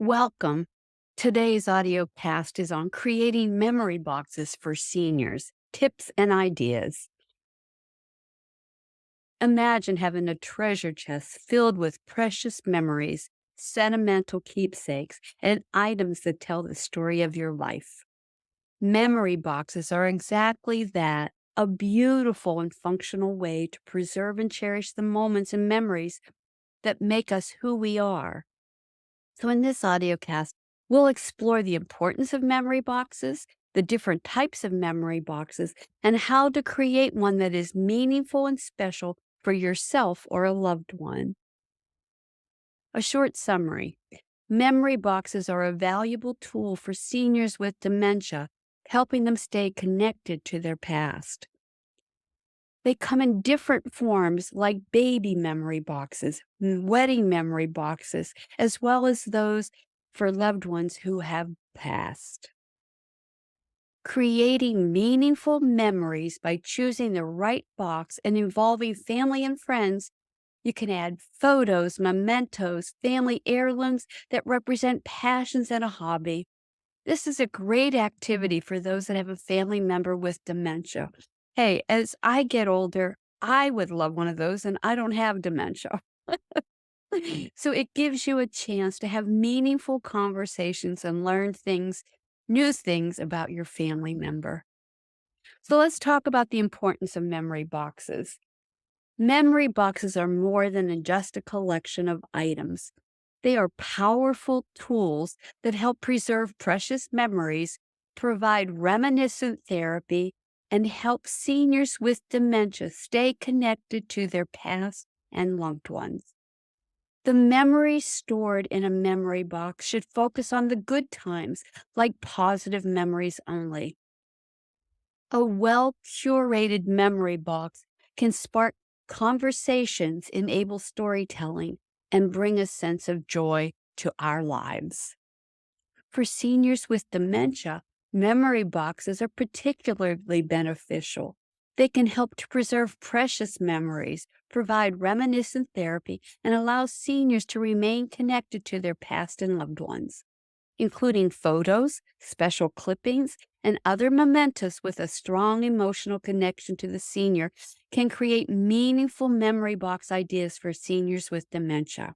Welcome. Today's audio cast is on creating memory boxes for seniors, tips and ideas. Imagine having a treasure chest filled with precious memories, sentimental keepsakes, and items that tell the story of your life. Memory boxes are exactly that, a beautiful and functional way to preserve and cherish the moments and memories that make us who we are. So, in this audio cast, we'll explore the importance of memory boxes, the different types of memory boxes, and how to create one that is meaningful and special for yourself or a loved one. A short summary. Memory boxes are a valuable tool for seniors with dementia, helping them stay connected to their past. They come in different forms like baby memory boxes, wedding memory boxes, as well as those for loved ones who have passed. Creating meaningful memories by choosing the right box and involving family and friends, you can add photos, mementos, family heirlooms that represent passions and a hobby. This is a great activity for those that have a family member with dementia. Hey, as I get older, I would love one of those, and I don't have dementia. So it gives you a chance to have meaningful conversations and learn new things about your family member. So let's talk about the importance of memory boxes. Memory boxes are more than just a collection of items. They are powerful tools that help preserve precious memories, provide reminiscent therapy, and help seniors with dementia stay connected to their past and loved ones. The memories stored in a memory box should focus on the good times, like positive memories only. A well curated memory box can spark conversations, enable storytelling, and bring a sense of joy to our lives. For seniors with dementia, memory boxes are particularly beneficial. They can help to preserve precious memories, provide reminiscent therapy, and allow seniors to remain connected to their past and loved ones, including photos, special clippings, and other mementos with a strong emotional connection to the senior can create meaningful memory box ideas for seniors with dementia.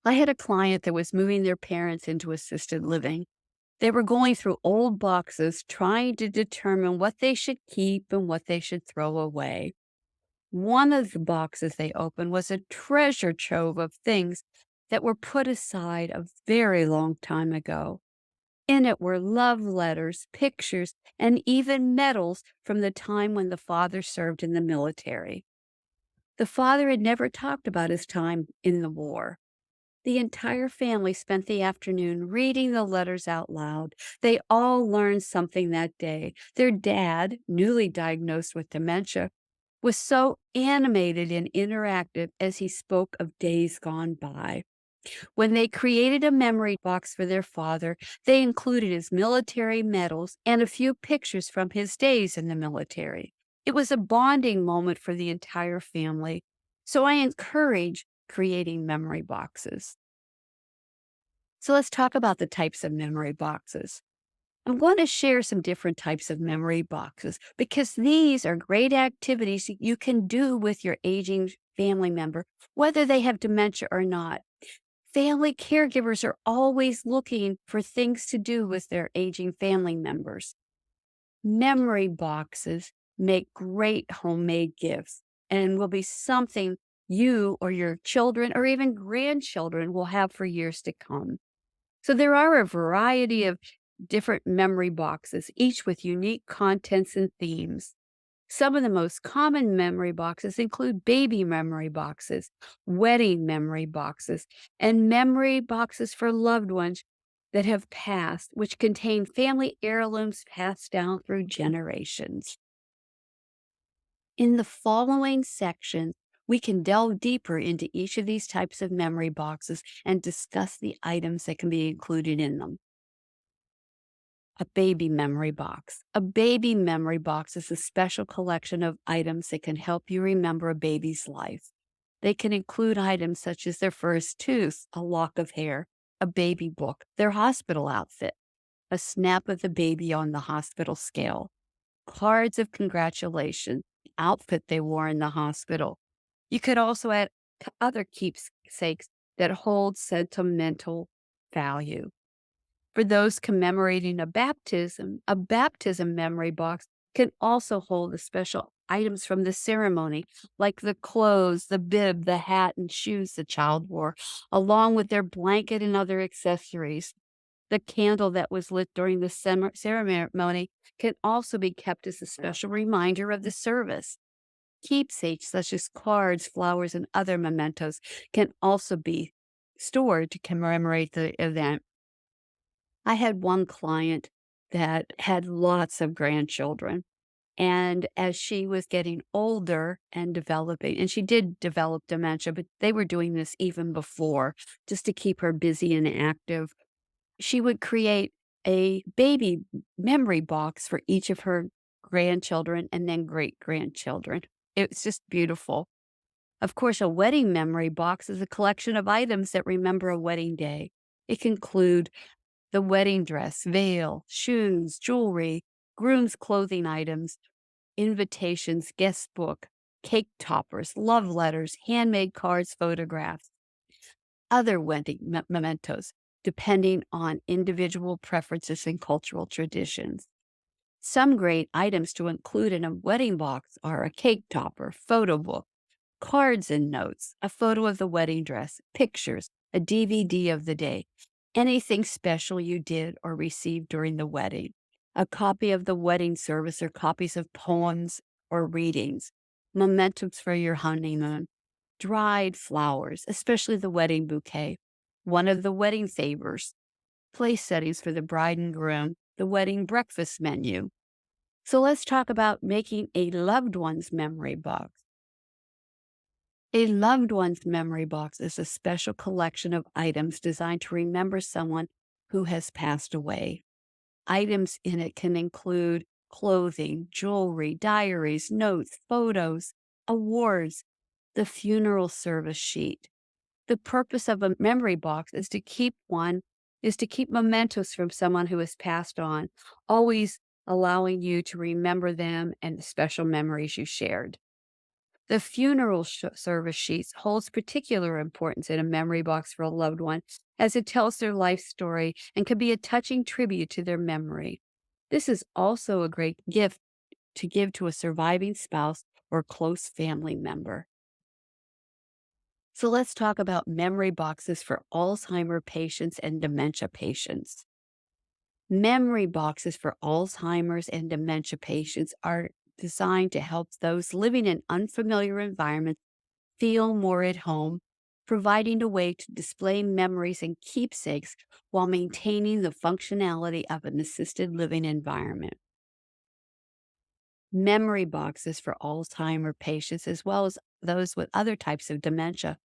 I had a client that was moving their parents into assisted living. They were going through old boxes trying to determine what they should keep and what they should throw away. One of the boxes they opened was a treasure trove of things that were put aside a very long time ago. In it were love letters, pictures, and even medals from the time when the father served in the military. The father had never talked about his time in the war. The entire family spent the afternoon reading the letters out loud. They all learned something that day. Their dad, newly diagnosed with dementia, was so animated and interactive as he spoke of days gone by. When they created a memory box for their father, they included his military medals and a few pictures from his days in the military. It was a bonding moment for the entire family. So I encourage creating memory boxes. So let's talk about the types of memory boxes. I'm going to share some different types of memory boxes because these are great activities that you can do with your aging family member, whether they have dementia or not. Family caregivers are always looking for things to do with their aging family members. Memory boxes make great homemade gifts and will be something you or your children or even grandchildren will have for years to come. So there are a variety of different memory boxes, each with unique contents and themes. Some of the most common memory boxes include baby memory boxes, wedding memory boxes, and memory boxes for loved ones that have passed, which contain family heirlooms passed down through generations. In the following section, we can delve deeper into each of these types of memory boxes and discuss the items that can be included in them. A baby memory box. A baby memory box is a special collection of items that can help you remember a baby's life. They can include items such as their first tooth, a lock of hair, a baby book, their hospital outfit, a snap of the baby on the hospital scale, cards of congratulation, the outfit they wore in the hospital. You could also add other keepsakes that hold sentimental value. For those commemorating a baptism memory box can also hold the special items from the ceremony, like the clothes, the bib, the hat, and shoes the child wore, along with their blanket and other accessories. The candle that was lit during the ceremony can also be kept as a special reminder of the service. Keepsakes such as cards, flowers, and other mementos can also be stored to commemorate the event. I had one client that had lots of grandchildren. And as she was getting older and developing, and she did develop dementia, but they were doing this even before just to keep her busy and active. She would create a baby memory box for each of her grandchildren and then great grandchildren. It's just beautiful. Of course, a wedding memory box is a collection of items that remember a wedding day. It can include the wedding dress, veil, shoes, jewelry, groom's clothing items, invitations, guest book, cake toppers, love letters, handmade cards, photographs, other wedding mementos, depending on individual preferences and cultural traditions. Some great items to include in a wedding box are a cake topper, photo book, cards and notes, a photo of the wedding dress, pictures, a DVD of the day, anything special you did or received during the wedding, a copy of the wedding service or copies of poems or readings, mementos for your honeymoon, dried flowers, especially the wedding bouquet, one of the wedding favors, place settings for the bride and groom, the wedding breakfast menu. So let's talk about making a loved one's memory box. A loved one's memory box is a special collection of items designed to remember someone who has passed away. Items in it can include clothing, jewelry, diaries, notes, photos, awards, the funeral service sheet. The purpose of a memory box is to keep mementos from someone who has passed on, always allowing you to remember them and the special memories you shared. The funeral service sheets holds particular importance in a memory box for a loved one as it tells their life story and can be a touching tribute to their memory. This is also a great gift to give to a surviving spouse or close family member. So let's talk about memory boxes for Alzheimer patients and dementia patients. Memory boxes for Alzheimer's and dementia patients are designed to help those living in unfamiliar environments feel more at home, providing a way to display memories and keepsakes while maintaining the functionality of an assisted living environment. Memory boxes for Alzheimer patients, as well as those with other types of dementia,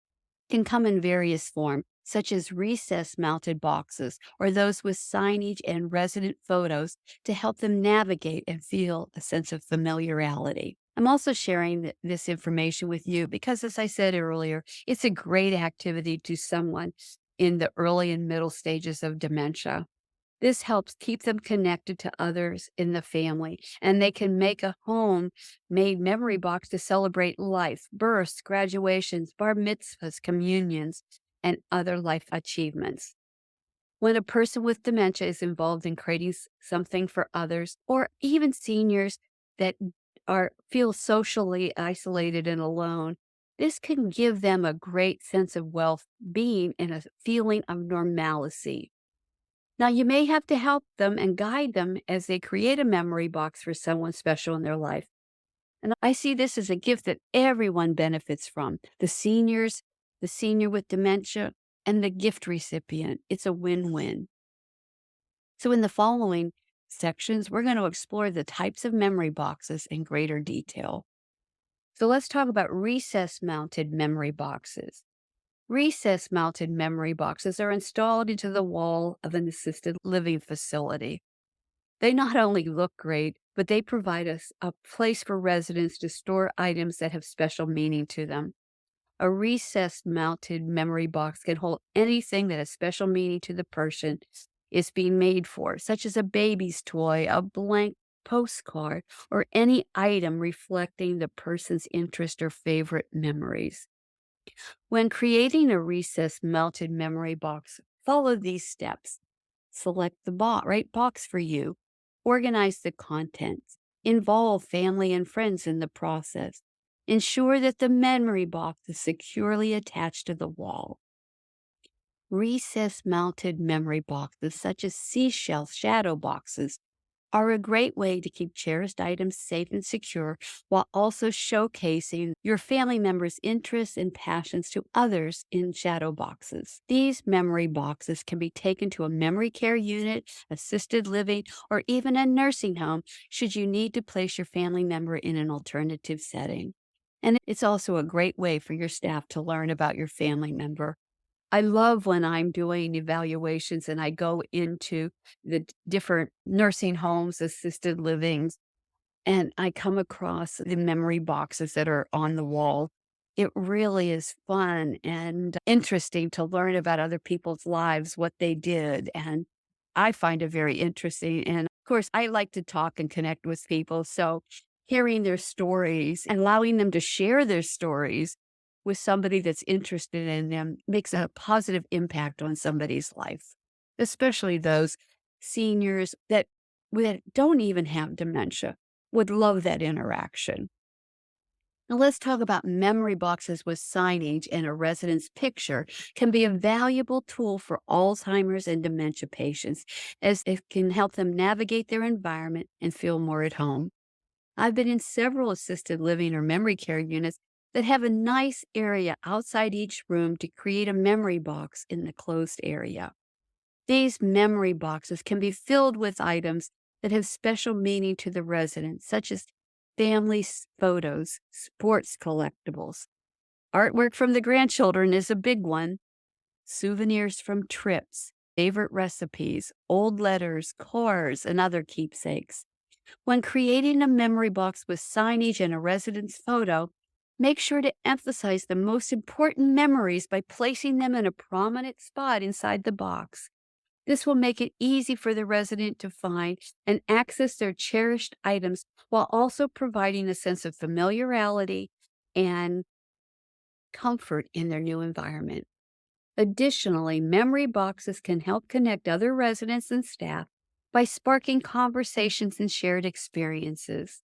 can come in various forms, such as recess mounted boxes or those with signage and resident photos to help them navigate and feel a sense of familiarity. I'm also sharing this information with you because, as I said earlier, it's a great activity to someone in the early and middle stages of dementia. This helps keep them connected to others in the family, and they can make a home-made memory box to celebrate life, births, graduations, bar mitzvahs, communions, and other life achievements. When a person with dementia is involved in creating something for others, or even seniors that feel socially isolated and alone, this can give them a great sense of well-being and a feeling of normalcy. Now, you may have to help them and guide them as they create a memory box for someone special in their life. And I see this as a gift that everyone benefits from, the seniors, the senior with dementia, and the gift recipient. It's a win win. So, in the following sections, we're going to explore the types of memory boxes in greater detail. So, let's talk about recess mounted memory boxes. Recess mounted memory boxes are installed into the wall of an assisted living facility. They not only look great, but they provide us a place for residents to store items that have special meaning to them. A recessed mounted memory box can hold anything that has special meaning to the person it's being made for, such as a baby's toy, a blank postcard, or any item reflecting the person's interest or favorite memories. When creating a recessed melted memory box, follow these steps. Select the right box for you. Organize the contents. Involve family and friends in the process. Ensure that the memory box is securely attached to the wall. Recess mounted memory boxes, such as seashell shadow boxes, are a great way to keep cherished items safe and secure while also showcasing your family members' interests and passions to others in shadow boxes. These memory boxes can be taken to a memory care unit, assisted living, or even a nursing home should you need to place your family member in an alternative setting. And it's also a great way for your staff to learn about your family member. I love when I'm doing evaluations and I go into the different nursing homes, assisted livings, and I come across the memory boxes that are on the wall. It really is fun and interesting to learn about other people's lives, what they did. And I find it very interesting. And of course, I like to talk and connect with people. So hearing their stories and allowing them to share their stories with somebody that's interested in them makes a positive impact on somebody's life, especially those seniors that don't even have dementia would love that interaction. Now let's talk about memory boxes with signage and a resident's picture can be a valuable tool for Alzheimer's and dementia patients as it can help them navigate their environment and feel more at home. I've been in several assisted living or memory care units that have a nice area outside each room to create a memory box in the closed area. These memory boxes can be filled with items that have special meaning to the resident, such as family photos, sports collectibles. Artwork from the grandchildren is a big one. Souvenirs from trips, favorite recipes, old letters, cards, and other keepsakes. When creating a memory box with signage and a resident's photo, make sure to emphasize the most important memories by placing them in a prominent spot inside the box. This will make it easy for the resident to find and access their cherished items while also providing a sense of familiarity and comfort in their new environment. Additionally, memory boxes can help connect other residents and staff by sparking conversations and shared experiences.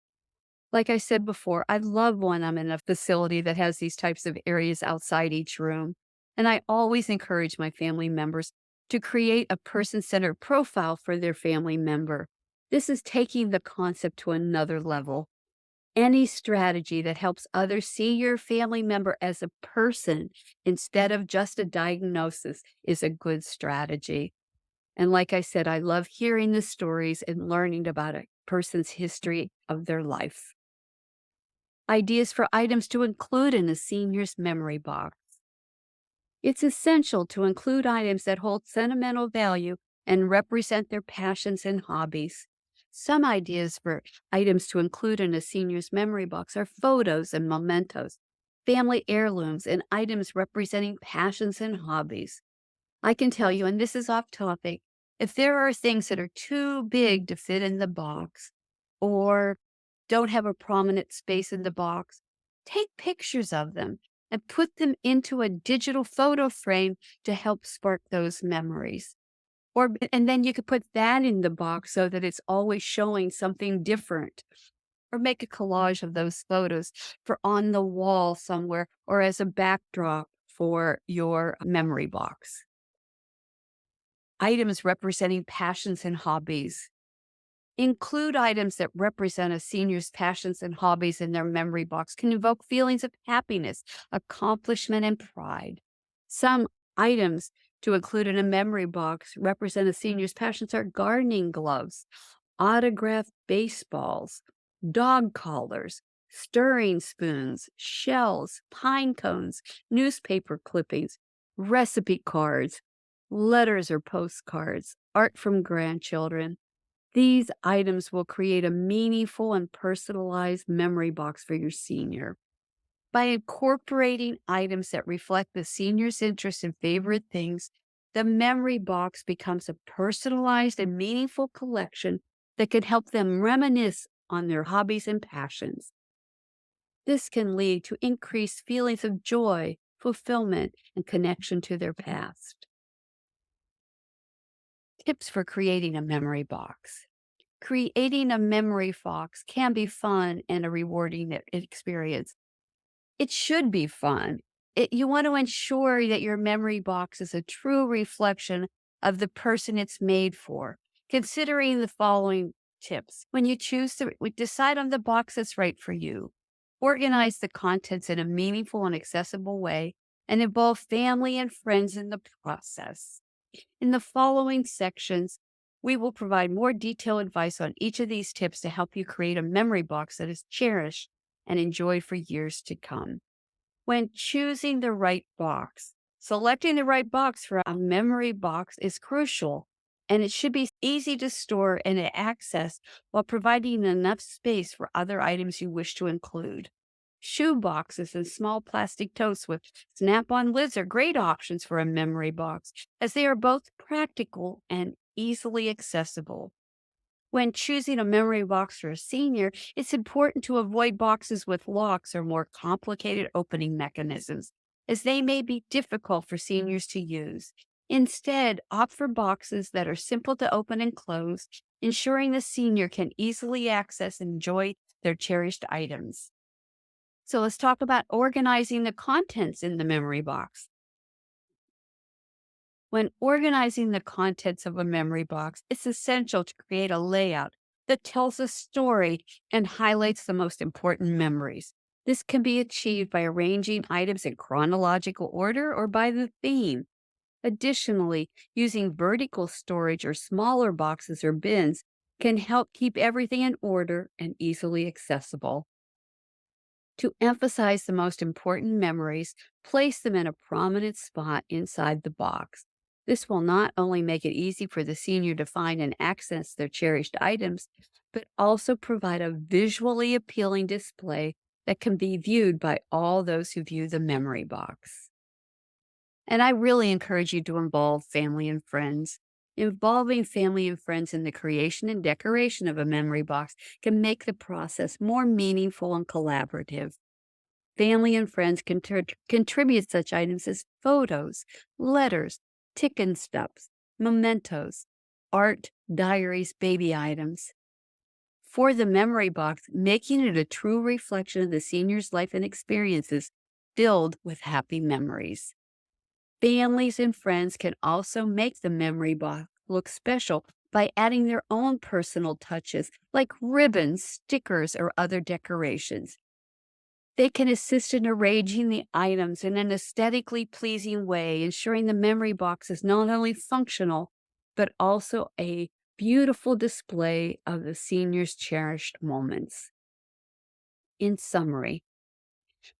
Like I said before, I love when I'm in a facility that has these types of areas outside each room. And I always encourage my family members to create a person centered profile for their family member. This is taking the concept to another level. Any strategy that helps others see your family member as a person instead of just a diagnosis is a good strategy. And like I said, I love hearing the stories and learning about a person's history of their life. Ideas for items to include in a senior's memory box. It's essential to include items that hold sentimental value and represent their passions and hobbies. Some ideas for items to include in a senior's memory box are photos and mementos, family heirlooms, and items representing passions and hobbies. I can tell you, and this is off topic, if there are things that are too big to fit in the box or don't have a prominent space in the box, take pictures of them and put them into a digital photo frame to help spark those memories. And then you could put that in the box so that it's always showing something different. Or make a collage of those photos for on the wall somewhere or as a backdrop for your memory box. Items representing passions and hobbies. Include items that represent a senior's passions and hobbies in their memory box can evoke feelings of happiness, accomplishment, and pride. Some items to include in a memory box represent a senior's passions are gardening gloves, autographed baseballs, dog collars, stirring spoons, shells, pine cones, newspaper clippings, recipe cards, letters or postcards, art from grandchildren. These items will create a meaningful and personalized memory box for your senior. By incorporating items that reflect the senior's interests and favorite things, the memory box becomes a personalized and meaningful collection that can help them reminisce on their hobbies and passions. This can lead to increased feelings of joy, fulfillment, and connection to their past. Tips for creating a memory box. Creating a memory box can be fun and a rewarding experience. It should be fun. You want to ensure that your memory box is a true reflection of the person it's made for. Considering the following tips. When you decide on the box that's right for you. Organize the contents in a meaningful and accessible way and involve family and friends in the process. In the following sections, we will provide more detailed advice on each of these tips to help you create a memory box that is cherished and enjoyed for years to come. When choosing the right box, selecting the right box for a memory box is crucial, and it should be easy to store and to access while providing enough space for other items you wish to include. Shoe boxes and small plastic totes with snap on lids are great options for a memory box, as they are both practical and easily accessible. When choosing a memory box for a senior, it's important to avoid boxes with locks or more complicated opening mechanisms, as they may be difficult for seniors to use. Instead, opt for boxes that are simple to open and close, ensuring the senior can easily access and enjoy their cherished items. So let's talk about organizing the contents in the memory box. When organizing the contents of a memory box, it's essential to create a layout that tells a story and highlights the most important memories. This can be achieved by arranging items in chronological order or by the theme. Additionally, using vertical storage or smaller boxes or bins can help keep everything in order and easily accessible. To emphasize the most important memories, place them in a prominent spot inside the box. This will not only make it easy for the senior to find and access their cherished items, but also provide a visually appealing display that can be viewed by all those who view the memory box. And I really encourage you to involve family and friends. Involving family and friends in the creation and decoration of a memory box can make the process more meaningful and collaborative. Family and friends can contribute such items as photos, letters, ticket stubs, mementos, art, diaries, baby items. For the memory box, making it a true reflection of the senior's life and experiences filled with happy memories. Families and friends can also make the memory box look special by adding their own personal touches like ribbons, stickers, or other decorations. They can assist in arranging the items in an aesthetically pleasing way, ensuring the memory box is not only functional, but also a beautiful display of the senior's cherished moments. In summary,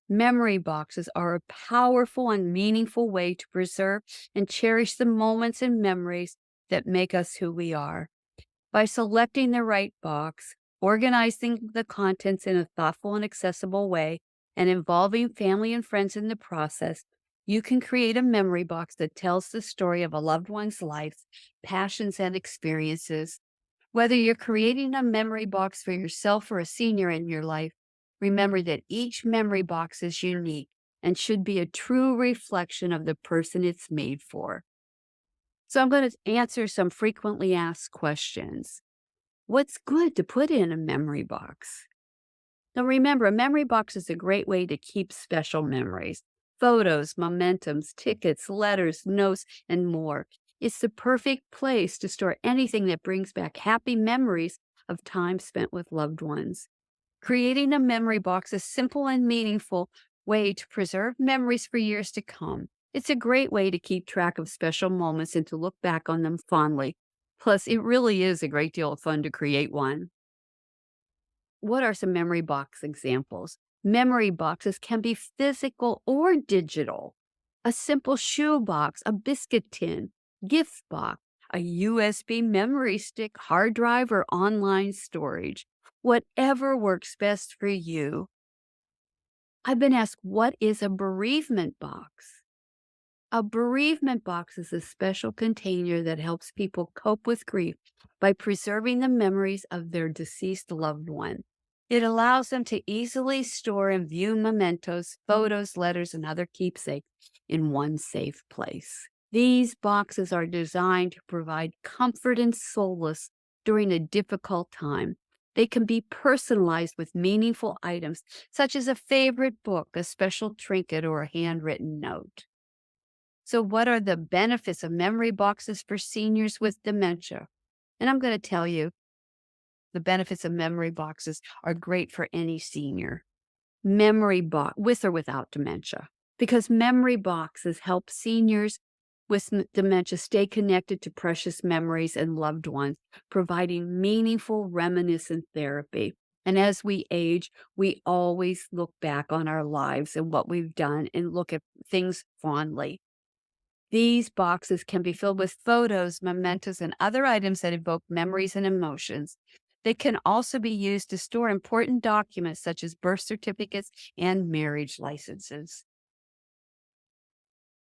memory boxes are a powerful and meaningful way to preserve and cherish the moments and memories that make us who we are. By selecting the right box, organizing the contents in a thoughtful and accessible way, and involving family and friends in the process, you can create a memory box that tells the story of a loved one's life, passions, and experiences. Whether you're creating a memory box for yourself or a senior in your life, remember that each memory box is unique and should be a true reflection of the person it's made for. So I'm going to answer some frequently asked questions. What's good to put in a memory box? Now remember, a memory box is a great way to keep special memories, photos, mementos, tickets, letters, notes, and more. It's the perfect place to store anything that brings back happy memories of time spent with loved ones. Creating a memory box is a simple and meaningful way to preserve memories for years to come. It's a great way to keep track of special moments and to look back on them fondly. Plus, it really is a great deal of fun to create one. What are some memory box examples? Memory boxes can be physical or digital. A simple shoe box, a biscuit tin, gift box, a USB memory stick, hard drive, or online storage. Whatever works best for you. I've been asked, what is a bereavement box? A bereavement box is a special container that helps people cope with grief by preserving the memories of their deceased loved one. It allows them to easily store and view mementos, photos, letters, and other keepsakes in one safe place. These boxes are designed to provide comfort and solace during a difficult time. They can be personalized with meaningful items, such as a favorite book, a special trinket, or a handwritten note. So, what are the benefits of memory boxes for seniors with dementia? And I'm going to tell you the benefits of memory boxes are great for any senior, memory box with or without dementia, because memory boxes help seniors with dementia stay connected to precious memories and loved ones, providing meaningful reminiscent therapy. And as we age, we always look back on our lives and what we've done and look at things fondly. These boxes can be filled with photos, mementos, and other items that evoke memories and emotions. They can also be used to store important documents such as birth certificates and marriage licenses.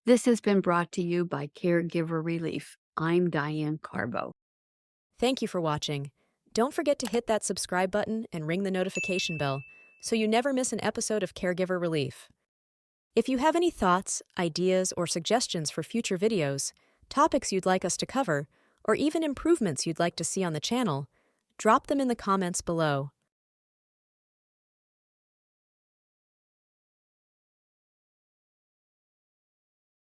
This has been brought to you by Caregiver Relief. I'm Diane Carbo. Thank you for watching. Don't forget to hit that subscribe button and ring the notification bell so you never miss an episode of Caregiver Relief. If you have any thoughts, ideas, or suggestions for future videos, topics you'd like us to cover, or even improvements you'd like to see on the channel, drop them in the comments below.